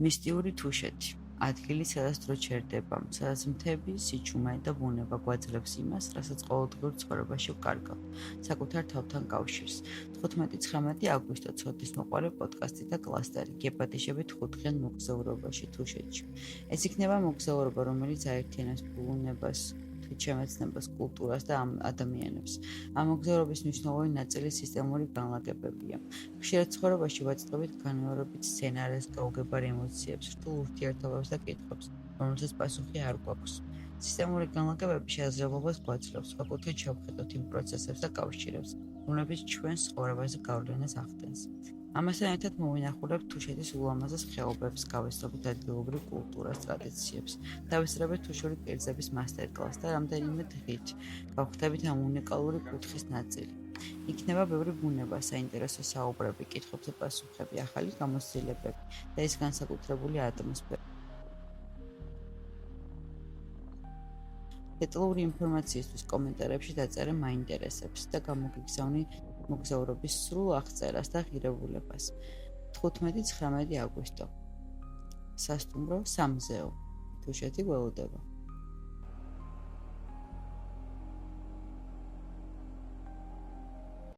მისტიური თუშეთი. ადგილი, სადაც დრო ჩერდება, სადაც მთები, სიჩუმე და ბუნება გვაძლევს იმას, რასაც ყოველდღიურ ცხოვრებაში ვკარგავ, საკუთარ თავთან კავშირს. 15-19 აგვისტო ცოდნისმოყვარე პოდკასტი და კლასტერი, გეპატიშებით 5-დღიან მოგზაურობაში თუშეთში. ეს იქნება მოგზაურობა, რომელიც აერთიანებს ბუნებას, თვითშემეცნებას, კულტურას და ადამიანებს. ამ მოგზაურობის მნიშვნელოვანი ნაწილი სისტემური განლაგებებია. ხშირად ცხოვრებაში ვაწყდებით განმეორებით სცენარეს, გაუგებარ ემოციებს, რთულ ურთიერთობებს და კითხვებს, რომელსაც პასუხი არ გვაქვს. სისტემური განლაგებები შესაძლებლობას გვაძლევს, ვაკუთრით შევხედოთ იმ პროცესებს და კავშირებს, რომლებიც ჩვენს ცხოვრებაზე გავლენას ახდენს. ამასთან ერთად მოვინახულებთ თუშეთის ულამაზეს ხეობებს, გავესწრებით ადგილობრივ კულტურას, ტრადიციებს, დავესწრებით თუშური კერძების მასტერკლასს და რამდენიმე დღით გავხდებით ამ უნიკალური კუთხის ნაწილი. იქნება ბევრი ბუნება, საინტერესო საუბრები, კითხვებზე პასუხები, ახალი გამოცდილებები და ის განსაკუთრებული ატმოსფერო. დეტალური ინფორმაციისთვის კომენტარებში დაწერე მაინტერესებს და გამოგიგზავნი მოგზაურობის სრულ აღწერას და ღირებულებას. 15-19 აგვისტო. სასტუმრო სამზეო. თუშეთი გველოდება.